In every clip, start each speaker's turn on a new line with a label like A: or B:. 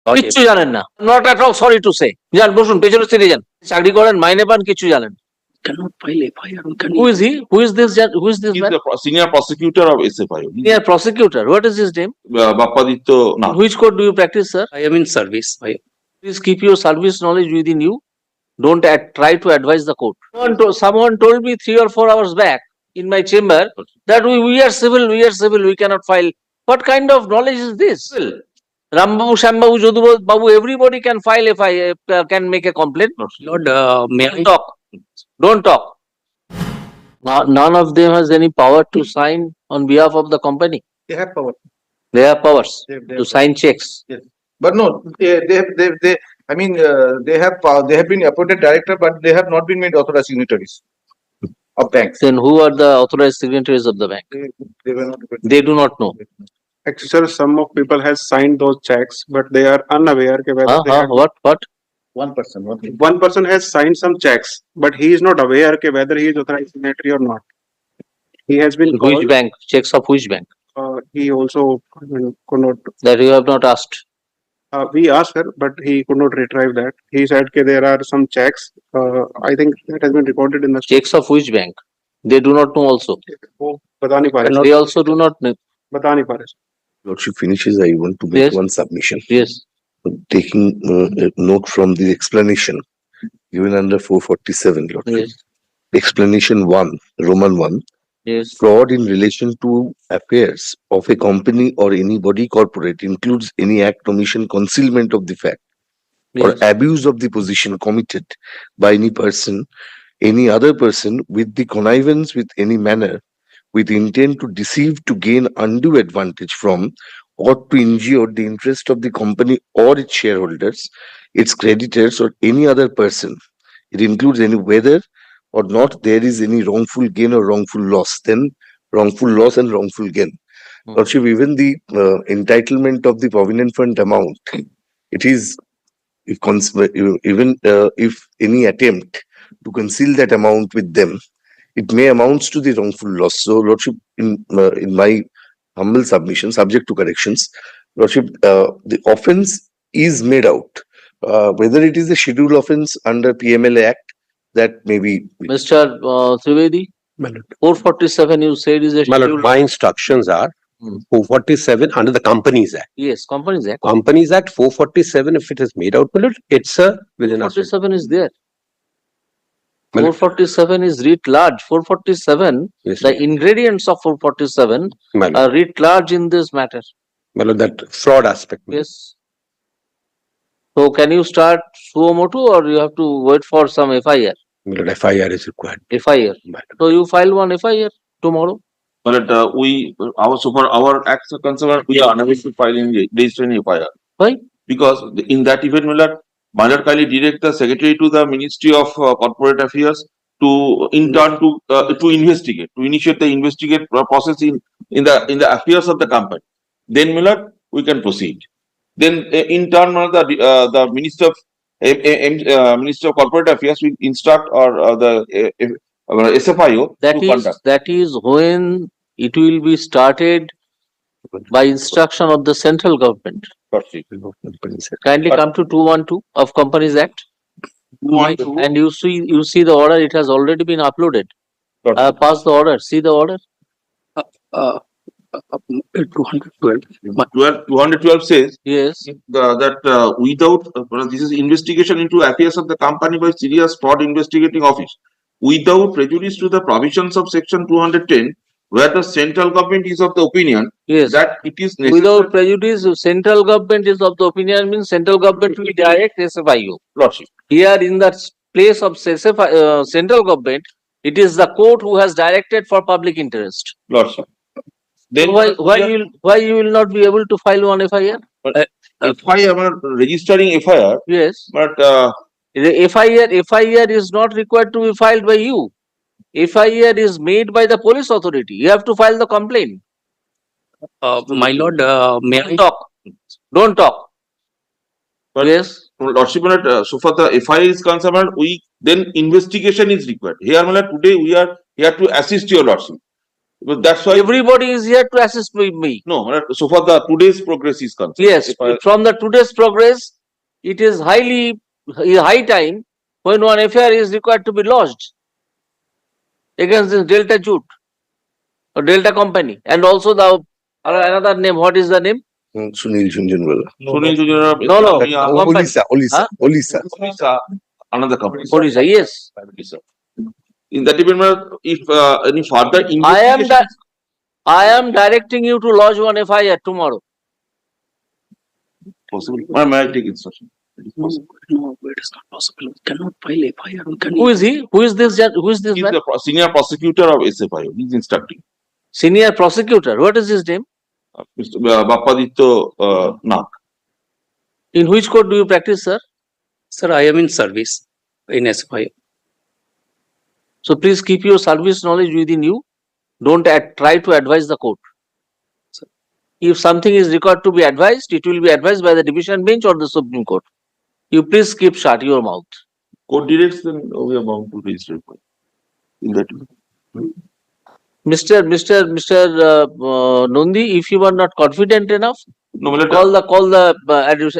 A: কিচ্ছু জানেন না, not at all sorry to say. যান বসুন, পেছনে সিটে যান, চাকরি করেন, মাইনে পান, কিছু জানেন।
B: Cannot file FIR on
A: Who is he? Who is this? Who is this
C: He's
A: man?
C: the senior prosecutor of SFIO.
A: Senior prosecutor. What is his name?
C: Bappaditya Nath.
A: Which court do you practice, sir?
B: I am in service.
A: Please keep your service knowledge within you. Don't try to advise the court. Someone told me 3 or 4 hours back in my chamber that we are civil, we cannot file. What kind of knowledge is this? Rambabu, Shambabu, Jodu Babu, everybody can file if I can make a complaint.
B: Lord, may I
A: Don't talk. Don't talk. None of them has any power to sign on behalf of the company.
D: They have power.
A: They have powers
D: They
A: to
D: have
A: sign checks.
D: But no, I mean, they have been appointed director, but they have not been made authorized signatories of banks.
A: Then who are the authorized signatories of the bank?
D: They were not.
A: They do not know.
E: Actually, sir, some of people has signed those checks, but they are unaware ke whether they have,
A: What?
D: One person.
E: one person has signed some checks, but he is not aware ke whether he is authorized signatory or not. He has been
A: Which
E: called.
A: bank? Checks of which bank?
E: He also could not.
A: That you have not asked.
E: We asked her, but he could not retrieve that. He said that there are some checks. I think that has been recorded in the.
A: Checks of which bank? They do not know also.
E: Oh, bata nahi pa rahe.
A: They also do not know.
E: Bata nahi pa rahe.
F: Lordship finishes, I want to make
A: Yes.
F: one submission.
A: Yes.
F: Taking a note from the explanation given under 447, Lordship.
A: Yes.
F: Explanation 1, Roman 1,
A: Yes.
F: fraud in relation to affairs of a company or any body corporate includes any act, omission, concealment of the fact or
A: Yes.
F: abuse of the position committed by any person, any other person with the connivance with any manner with intent to deceive to gain undue advantage from or to injure the interest of the company or its shareholders, its creditors or any other person. It includes any whether or not there is any wrongful gain or wrongful loss, then wrongful loss and wrongful gain.
A: Hmm.
F: Lordship, even the entitlement of the provident fund amount, it is if any attempt to conceal that amount with them, it may amounts to the wrongful loss. So, Lordship, in my humble submission, subject to corrections, Lordship, the offence is made out. Whether it is a schedule offence under PMLA Act, that may be.
A: Mr. Trivedi, 447 you said is a
G: My lord,
A: schedule.
G: my instructions are 447 under the Companies Act.
A: Yes, Companies Act.
G: Companies Act 447, if it is made out, my lord, it's a within a.
A: 447 is there.
G: Well-
A: 447 is writ large. 447,
G: Yes,
A: the ingredients of 447
G: my lord.
A: are writ large in this matter.
G: My lord, that fraud aspect. my lord.
A: Yes. So can you start suo motu or you have to wait for some FIR?
G: My lord, FIR is required.
A: FIR.
G: My lord.
A: So you file one FIR tomorrow.
C: But our acts are concerned, we are unable to file in register in FIR.
A: Why?
C: Because in that event, my lord kindly direct the secretary to the Ministry of Corporate Affairs to in turn to investigate, to initiate the investigate process in the affairs of the company. Then, my lord, we can proceed. Then in turn, my lord, the Minister of Corporate Affairs will instruct or the SFIO
A: That
C: to
A: is,
C: conduct.
A: that is when it will be started by instruction of the central government.
G: Companies Act.
A: Kindly come to 212 of Companies Act and you see the order, it has already been uploaded. Pass the order, see the order.
B: 212.
C: 212 says
A: Yes,
C: that without this is investigation into affairs of the company by serious fraud investigating office without prejudice to the provisions of section 210, where the central government is of the opinion
A: yes.
C: that it is necessary.
A: Without prejudice, central government is of the opinion means central government will direct SFIO.
C: Lordship.
A: Here in the place of central government, it is the court who has directed for public interest.
C: Lordship.
A: So
C: Then
A: why you will not be able to file one FIR?
C: if I am registering FIR,
A: Yes,
C: but
A: the FIR is not required to be filed by you. FIR is made by the police authority. You have to file the complaint.
B: My lord, may I?
A: Don't talk.
C: But-
A: Yes,
C: Lordship, so far the FIR is concerned, then investigation is required. Here, my lord, today we are here to assist your Lordship. But that's why,
A: Everybody is here to assist with me.
C: no, so far the today's progress is concerned.
A: Yes,
C: If I-
A: from the today's progress, it is high time when one FIR is required to be lodged against this Delta Jute or Delta Company, and also the another name. What is the name?
F: Sunil Jhunjhunwala.
C: Sunil Jujunwala,
A: No.
C: yeah,
A: Company.
F: Olisa.
C: Odisha, another company.
A: Odisha, yes.
C: Odisha. In that event, if any further
A: I
C: investigation.
A: am directing you to lodge one FIR tomorrow.
C: Possible. Or may I take instruction? It is possible.
B: No, it is not possible. We cannot file FIR. We can.
A: Who is he? Who is this? Who is this
C: He is
A: man?
C: the senior prosecutor of SFIO. He is instructing.
A: Senior prosecutor. What is his name?
C: Mr. Bappaditya Nag.
A: In which court do you practice, sir?
B: Sir, I am in service in SFI.
A: So please keep your service knowledge within you. Don't try to advise the court. If something is required to be advised, it will be advised by the division bench or the Supreme Court. You please keep shut your mouth.
C: Court directs, then we are bound to register. In that.
A: Mr. Nondi, if you are not confident enough,
C: No, but
A: call the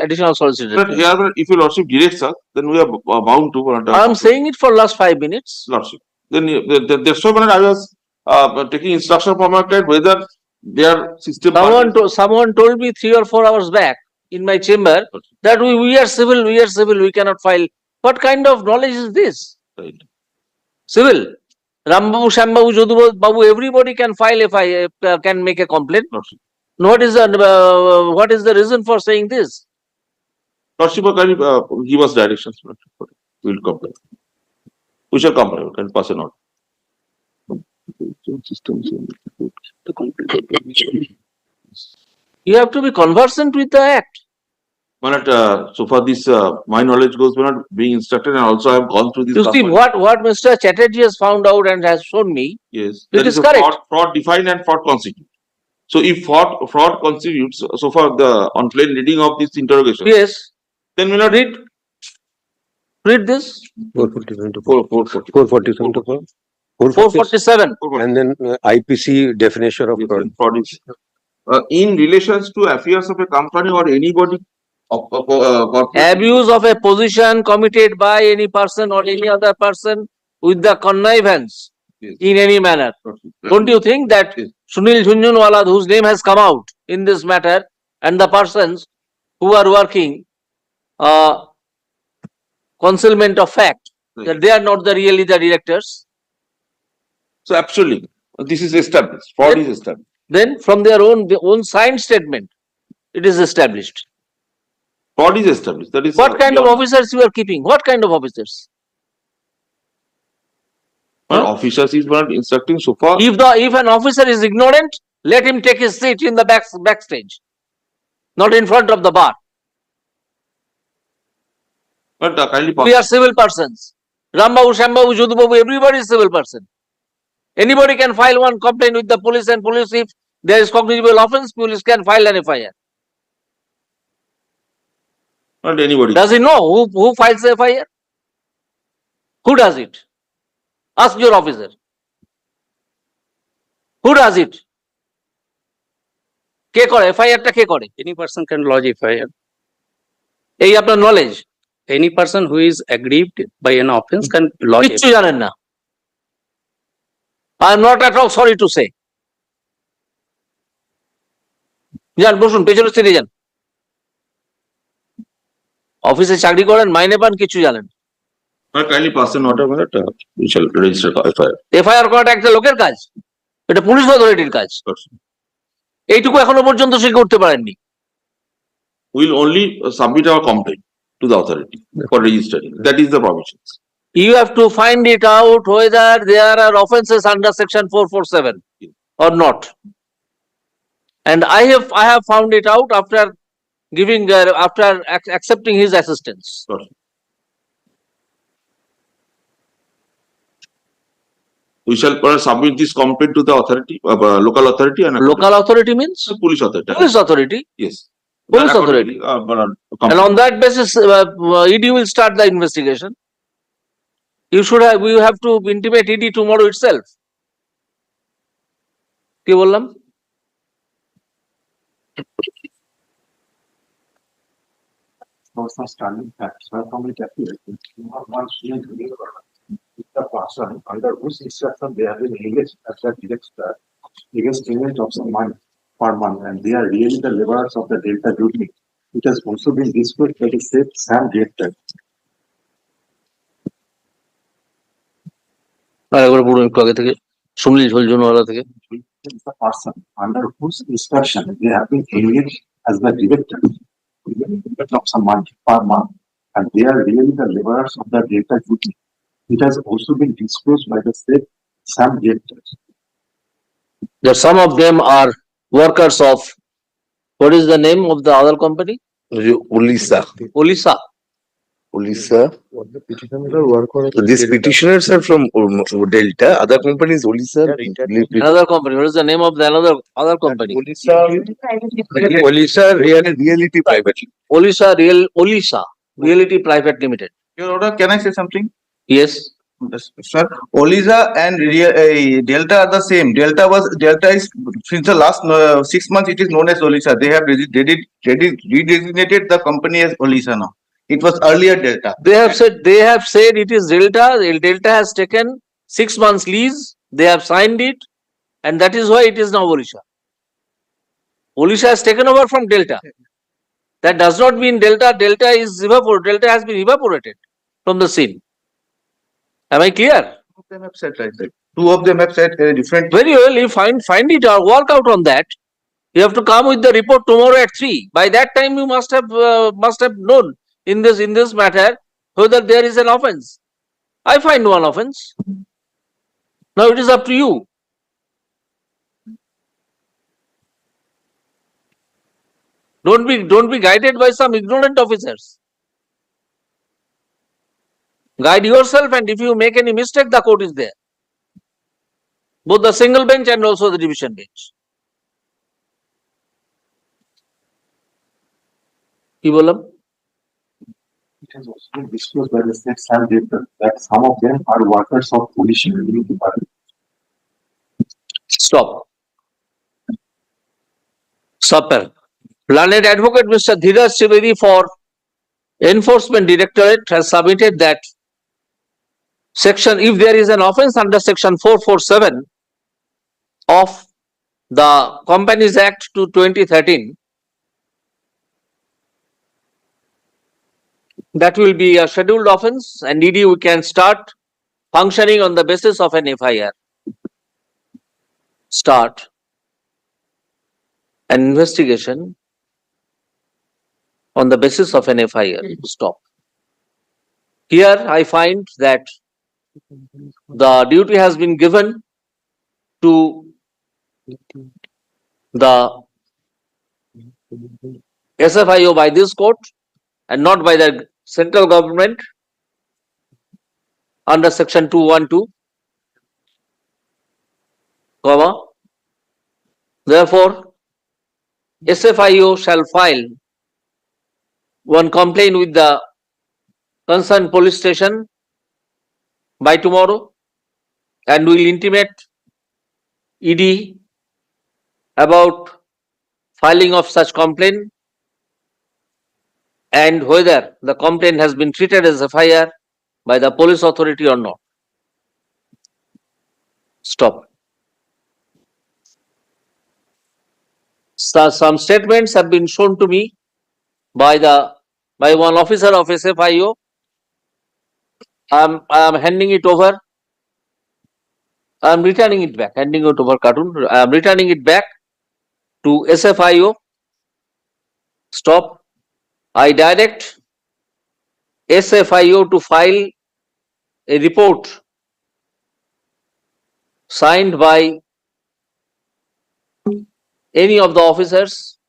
A: additional solicitor.
C: but here, if your lordship directs us, then we are bound to.
A: I am saying it for last 5 minutes.
C: Lordship. Then that's why when I was taking instruction from my client whether their system.
A: Someone told me 3 or 4 hours back in my chamber that we are civil, we cannot file. What kind of knowledge is this?
C: Right.
A: Civil. Rambabu, Shambabu, Jodu Babu, everybody can file if I can make a complaint.
C: Lordship.
A: What is the reason for saying this?
C: Lordship will kindly give us directions. We will comply. We shall comply. We can pass a note.
B: The complaint.
A: You have to be conversant with the act.
C: But so far this my knowledge goes beyond being instructed, and also I have gone through this.
A: You see, what Mr. Chatterjee has found out and has shown me,
C: Yes,
A: It
C: that
A: is
C: a
A: correct.
C: Fraud defined and fraud constitute. So if fraud constitutes, so far the on plain reading of this interrogation,
A: yes,
C: then we not read.
A: read this,
G: 447 to
C: 440.
G: 447 to
A: 447.
G: and then IPC definition of fraud.
C: Fraud is in relations to affairs of a company or anybody of corporate.
A: Abuse of a position committed by any person or any other person with the connivance
C: Yes.
A: in any manner. Don't you think that
C: Yes.
A: Sunil Jhunjhunwala, whose name has come out in this matter, and the persons who are working concealment of fact,
C: Right.
A: that they are not really the directors,
C: So absolutely, this is established. Fraud is established.
A: then from their own signed statement, it is established.
C: Fraud is established. That is
A: What kind of
C: beyond-
A: officers you are keeping? What kind of officers?
C: Well, officers is not instructing so far.
A: If an officer is ignorant, let him take his seat in the backstage, not in front of the bar.
C: But kindly.
A: We are civil persons. Rambabu, Shambabu, Jodubabu, everybody is civil person. Anybody can file one complaint with the police, and police, if there is cognizable offence, police can file an FIR.
C: Not anybody.
A: Does he know who files the FIR? Who does it? Ask your officer. Who does it? কে করে FIR টা কে করে?
B: Any person can lodge FIR.
A: এই আপনার knowledge
B: Any person who is aggrieved by an offence can lodge
A: কিচ্ছু জানেন না। I am not at all sorry to say. যান বসুন, পেছনে সিটে যান। অফিসে চাকরি করেন, মাইনে পান, কিছু জানেন।
C: But kindly pass an order on that. We shall register FIR.
A: FIR করাটা একটা লোকের কাজ, এটা পুলিশ অথরিটির কাজ। এইটুকু এখনো পর্যন্ত সে করতে পারেননি।
C: We'll only submit our complaint to the authority for registering. That is the provisions.
A: You have to find it out whether there are offences under section 447 or not. And I have found it out after accepting his assistance.
C: We shall submit this complaint to the authority, local authority and
A: Local authority means
C: police authority.
A: police authority.
C: Yes.
A: Police
C: That
A: authority.
C: accordingly,
A: And on that basis, ED will start the investigation. You have to intimate ED tomorrow itself. কি বললাম?
H: also standing facts are from it appears. One student is the person under whose instruction they have been engaged as a director against payment of some money per month, and they are really the laborers of the Delta duty. It has also been disclosed by the said Sam director.
A: আর একবার পড়ুন একটু আগে থেকে, শুনলি ঝোলঝুনওয়ালা থেকে।
H: Is the person under whose instruction they have been engaged as the director of some money per month, and they are really the laborers of the Delta duty. It has also been disclosed by the said Sam director.
A: That some of them are workers of, what is the name of the other company?
F: Olisa,
A: Olisa.
F: Olisa. These petitioners are from Delta, other companies, Olisa.
A: Another company. What is the name of the other company?
F: Olisa Reality Private.
A: Olisa Reality Private Limited.
D: Your Honor, can I say something?
A: Yes.
D: Yes, sir, Olisa and Delta are the same. Delta is since the last 6 months it is known as Olisa. They have redesignated the company as Olisa now. It was earlier Delta.
A: They have said it is Delta. Delta has taken 6 months lease. They have signed it, and that is why it is now Olisa. Olisa has taken over from Delta. That does not mean Delta is evaporated. Delta has been evaporated from the scene. Am I clear?
D: Two of them have said like that. Two of them have said different.
A: Very well. You find it or work out on that. You have to come with the report tomorrow at 3. By that time, you must have known in this matter whether there is an offence. I find one offence. Now it is up to you. Don't be guided by some ignorant officers. Guide yourself, and if you make any mistake, the court is there. Both the single bench and also the division bench. কি বললাম?
H: It has also been disclosed by the said Sam director that some of them are workers of police revenue department.
A: Stop. Sir. Learned advocate Mr. Dheeraj Trivedi for Enforcement Directorate has submitted that section, if there is an offence under section 447 of the Companies Act to 2013, that will be a scheduled offence, and ED we can start functioning on the basis of an FIR. Start an investigation on the basis of an FIR. Stop. Here I find that the duty has been given to the SFIO by this court and not by the central government under section 212, comma. Therefore, SFIO shall file one complaint with the concerned police station by tomorrow, and will intimate ED about filing of such complaint and whether the complaint has been treated as FIR by the police authority or not. Stop. Some statements have been shown to me by one officer of SFIO. I am handing it over. I am returning it back. Handing it over, cartoon. I am returning it back to SFIO. Stop. I direct SFIO to file a report signed by any of the officers,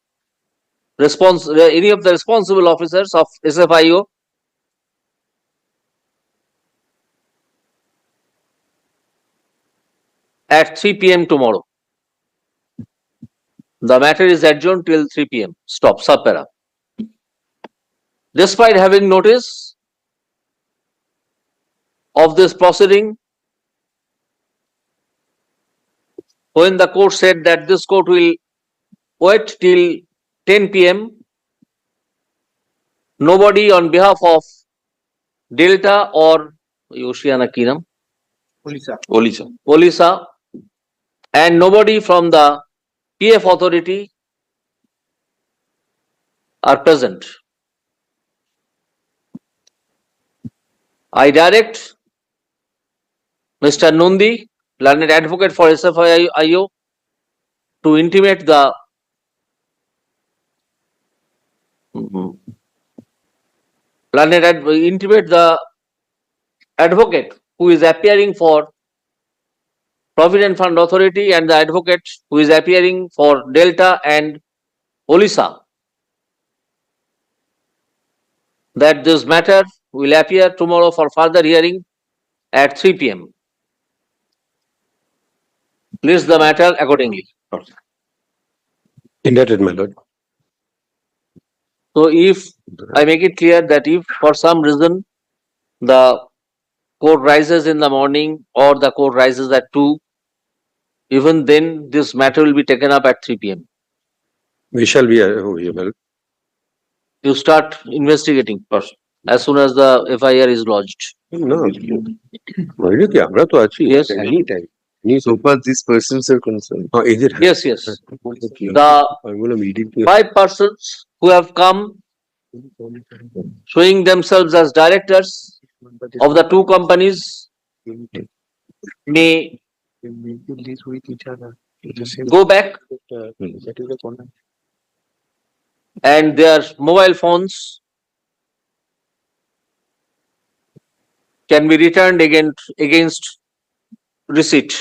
A: any of the responsible officers of SFIO at 3 p.m. tomorrow. The matter is adjourned till 3 p.m. Stop. Subpara. Despite having notice of this proceeding, when the court said that this court will wait till 10 p.m., nobody on behalf of Delta or Oceana Kinam,
C: Olisa.
A: Olisa, and nobody from the PF authority are present. I direct Mr. Nundi, learned advocate for SFIO, to intimate the intimate the advocate who is appearing for Provident Fund Authority and the advocate who is appearing for Delta and Olisa that this matter will appear tomorrow for further hearing at 3 p.m. List the matter accordingly.
G: Indebted, my lord.
A: So if I make it clear that if for some reason the court rises in the morning or the court rises at 2, even then this matter will be taken up at 3 p.m.
G: We shall be available.
A: You start investigating first as soon as the FIR is lodged.
G: No. বললো কি আমরা তো আছি
A: Yes.
G: Any time
F: So far, these persons are concerned.
G: is it
A: Yes, yes.
F: Okay.
A: The
G: I'm going to meeting
A: 5 persons who have come showing themselves as directors of the 2 companies may go back and their mobile phones can be returned against receipt.